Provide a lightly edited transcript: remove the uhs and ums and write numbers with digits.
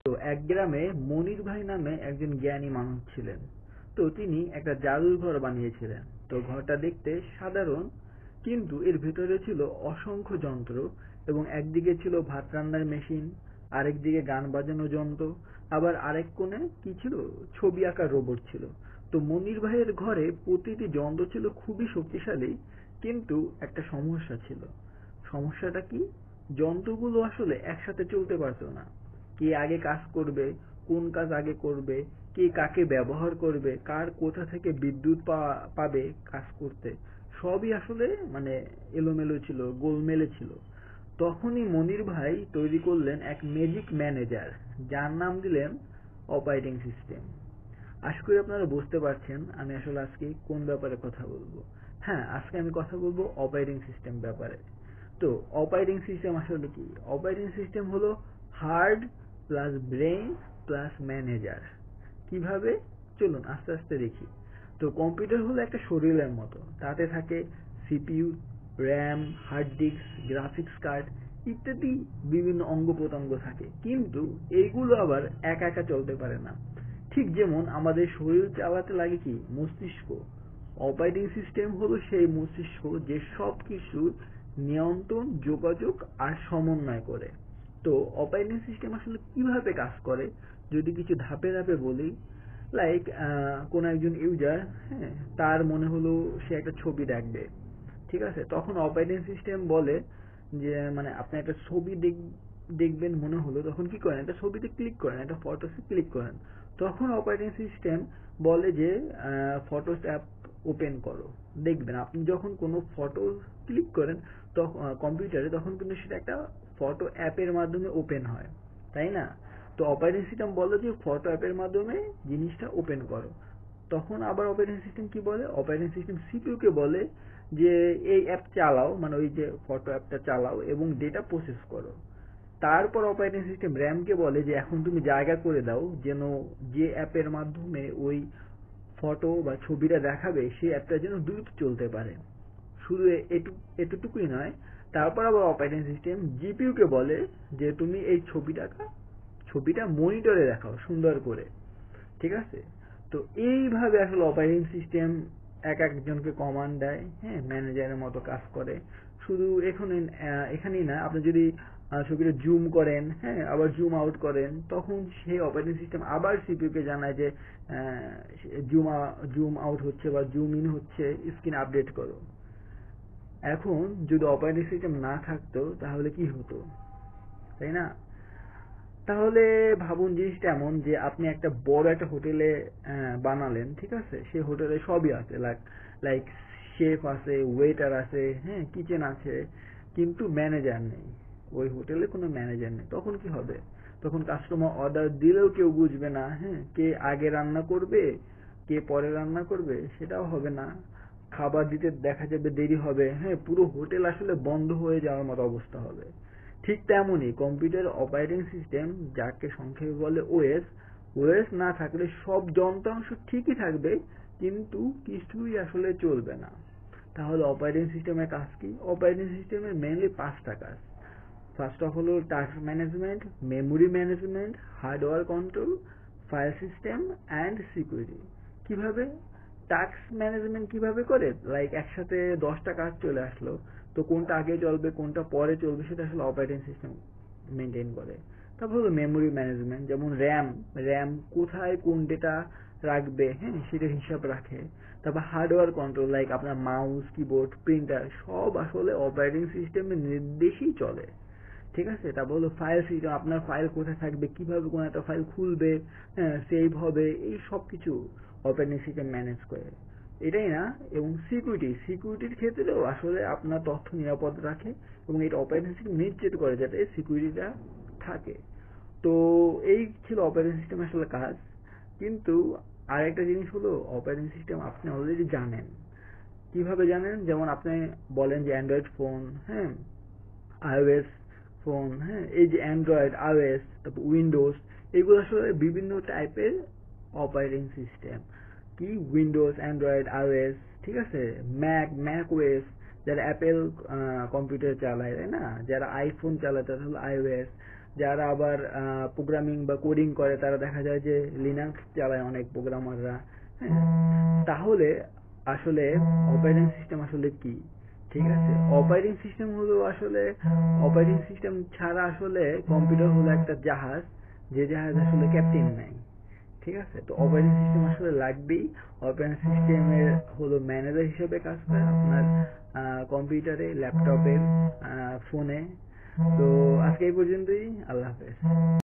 তো এক গ্রামে মনির ভাই নামে একজন জ্ঞানী মানুষ ছিলেন। তো তিনি একটা জাদুর ঘর বানিয়েছিলেন। তো ঘরটা দেখতে সাধারণ, কিন্তু এর ভেতরে ছিল অসংখ্য যন্ত্র, এবং একদিকে ছিল ভাত রান্নার মেশিন, আরেক দিকে গান বাজানোর যন্ত্র, আবার আরেক কোণে কি ছিল, ছবি আঁকার রোবট ছিল। তো মনির ভাইয়ের ঘরে প্রতিটি যন্ত্র ছিল খুবই শক্তিশালী, কিন্তু একটা সমস্যা ছিল। সমস্যাটা কি? যন্ত্রগুলো আসলে একসাথে চলতে পারতো না। কে আগে কাজ করবে, কোন কাজ আগে করবে, কে কাকে ব্যবহার করবে, কার কোথা থেকে বিদ্যুৎ পাবে কাজ করতে, সবই আসলে মানে এলোমেলো ছিল, গোলমেলে ছিল। তখনই মনির ভাই তৈরি করলেন এক ম্যাজিক ম্যানেজার, যার নাম দিলেন অপারেটিং সিস্টেম। আশা করি আপনারা বুঝতে পারছেন আমি আসলে আজকে কোন ব্যাপারে কথা বলবো। হ্যাঁ, আজকে আমি কথা বলবো অপারেটিং সিস্টেম ব্যাপারে। তো অপারেটিং সিস্টেম আসলে কি? অপারেটিং সিস্টেম হলো hard plus brain plus manager. কিভাবে? চলুন আস্তে আস্তে দেখি। তো কম্পিউটার হলো একটা শরীরের মতো, তাতে থাকে CPU, RAM, hard disk, graphics card ইত্যাদি বিভিন্ন অঙ্গ প্রত্যঙ্গ থাকে, কিন্তু এইগুলো আবার একা একা চলতে পারে না। ঠিক যেমন আমাদের শরীর চালাতে লাগে কি, মস্তিষ্ক। অপারেটিং সিস্টেম হলো সেই মস্তিষ্ক যে সব কিছু নিয়ন্ত্রণ, যোগাযোগ আর সমন্বয় করে। তো অপারেটিং সিস্টেম আসলে কিভাবে কাজ করে যদি কিছু ধাপে ধাপে বলি, লাইক কোন একজন ইউজার, হ্যাঁ, তার মনে হলো সে একটা ছবি দেখবে, ঠিক আছে, তখন অপারেটিং সিস্টেম বলে যে মানে আপনি একটা ছবি দেখবেন মনে হলো, তখন কি করেন, একটা ছবিতে ক্লিক করেন, একটা ফটোসে ক্লিক করেন। তখন অপারেটিং সিস্টেম বলে যে ফটোস অ্যাপ ওপেন করো। দেখবেন আপনি যখন কোনো ফটো ক্লিক করেন তখন কম্পিউটারে, তখন কিন্তু সেটা একটা ফটো অ্যাপের মাধ্যমে ওপেন হয়, তাই না? তো অপারেটিং সিস্টেম বলে যে ফটো অ্যাপের মাধ্যমে জিনিসটা ওপেন করো। তখন আবার অপারেটিং সিস্টেম কি বলে, অপারেটিং সিস্টেম সিপিইউ কে বলে যে এই অ্যাপ চালাও, মানে ওই যে ফটো অ্যাপটা চালাও এবং ডেটা প্রসেস করো। তারপর অপারেটিং সিস্টেম র্যাম কে বলে যে এখন তুমি জায়গা করে দাও যেন যে অ্যাপের মাধ্যমে ওই ফটো বা ছবিটা দেখাবে সেই অ্যাপটা যেন দ্রুত চলতে পারে। শুধু এতটুকুই নয়, তারপর আবার অপারেটিং সিস্টেম জিপিইউ কে বলে যে তুমি এই ছবিটা মনিটরে দেখাও সুন্দর করে, ঠিক আছে? তো এইভাবে আসলে অপারেটিং সিস্টেম এক একজনকে কমান্ড দেয়, হ্যাঁ, ম্যানেজারের মতো কাজ করে। শুধু এখানেই না, আপনি যদি ছবিটা জুম করেন, হ্যাঁ, আবার জুম আউট করেন, তখন সেই অপারেটিং সিস্টেম আবার সিপিইউ কে জানায় যে জুম আউট হচ্ছে বা জুম ইন হচ্ছে, স্ক্রিন আপডেট করো। এখন যদি অপারেটিং সিস্টেম না থাকতো তাহলে কি হতো, তাই না? তাহলে ভাবুন জিনিসটা এমন যে আপনি একটা বড় একটা হোটেলে বানালেন, ঠিক আছে, সেই হোটেলে সবই আছে, লাইক শেফ আছে, ওয়েটার আছে, হ্যাঁ, কিচেন আছে, কিন্তু ম্যানেজার নেই। ওই হোটেলে কোনো ম্যানেজার নেই, তখন কি হবে? তখন কাস্টমার অর্ডার দিলেও কেউ বুঝবে না, হ্যাঁ, কে আগে রান্না করবে, কে পরে রান্না করবে সেটাও হবে না। খাবার দিতে দেখা যাবে দেরি হবে, হ্যাঁ, পুরো হোটেল আসলে বন্ধ হয়ে যাওয়ার মতো অবস্থা হবে। ঠিক তেমনই কম্পিউটার অপারেটিং সিস্টেম, যাকে সংক্ষেপে বলে ওএস, ওএস না থাকলে সব যন্ত্রাংশ ঠিকই থাকবে, কিন্তু কিছুই আসলে চলবে না। তাহলে অপারেটিং সিস্টেমের কাজ কি? অপারেটিং সিস্টেমের মেইনলি 5টা কাজ। ফার্স্ট অফ হলো task management, memory management, hardware control, file system and security. কিভাবে টাস্ক ম্যানেজমেন্ট কিভাবে করে, লাইক একসাথে 10টা কাজ চলে আসলো, তো কোনটা আগে চলবে কোনটা পরে চলবে সেটা আসলে অপারেটিং সিস্টেম মেনটেন করে। তারপর হলো মেমোরি ম্যানেজমেন্ট, যেমন র্যাম, র্যাম কোথায় কোন ডেটা রাখবে, হ্যাঁ, সেটা হিসাব রাখে। তারপর হার্ডওয়্যার কন্ট্রোল, লাইক আপনার মাউস, কিবোর্ড, প্রিন্টার সব আসলে অপারেটিং সিস্টেমের নির্দেশেই চলে, ঠিক আছে? তারপর হলো ফাইল সিস্টেম, আপনার ফাইল কোথায় থাকবে, কিভাবে কোন একটা ফাইল খুলবে, হ্যাঁ, সেভ হবে, এই সব কিছু অপারেটিং সিস্টেম ম্যানেজ করে, এটাই না? এবং সিকিউরিটির ক্ষেত্রেও আসলে আপনার তথ্য নিরাপদ রাখে, এবং এটা অপারেটিং সিস্টেম নিশ্চিত করে যাতে সিকিউরিটিটা থাকে। তো এই ছিল অপারেটিং সিস্টেম আসলে কাজ। কিন্তু আরেকটা জিনিস হলো অপারেটিং সিস্টেম আপনি অলরেডি জানেন। কিভাবে জানেন? যেমন আপনি বলেন যে অ্যান্ড্রয়েড ফোন, হ্যাঁ, আইওএস ফোন, হ্যাঁ, এই যে অ্যান্ড্রয়েড, আইওএস, তারপর উইন্ডোজ, এগুলো আসলে বিভিন্ন টাইপের অপারেটিং সিস্টেম। কি? উইন্ডোজ, অ্যান্ড্রয়েড, আইওএস, ঠিক আছে, ম্যাক ওএস, যারা অ্যাপেল কম্পিউটার চালায়, তাই না, যারা আইফোন চালায় তারা হলো আইওএস, যারা আবার প্রোগ্রামিং বা কোডিং করে তারা দেখা যায় যে লিনাক্স চালায় অনেক প্রোগ্রামাররা। হ্যাঁ, তাহলে আসলে অপারেটিং সিস্টেম আসলে কি? ঠিক আছে, অপারেটিং সিস্টেম হলো আসলে, অপারেটিং সিস্টেম ছাড়া আসলে কম্পিউটার হলো একটা জাহাজ, যে জাহাজ আসলে ক্যাপ্টেন নাই। ঠিক আছে, তো অপারেটিং সিস্টেম আসলে লাগবেই। অপারেটিং সিস্টেমের হলো ম্যানেজার হিসেবে কাজ করে আপনার কম্পিউটারে, ল্যাপটপে, ফোনে। তো আজকে এই পর্যন্তই। আল্লাহ হাফেজ।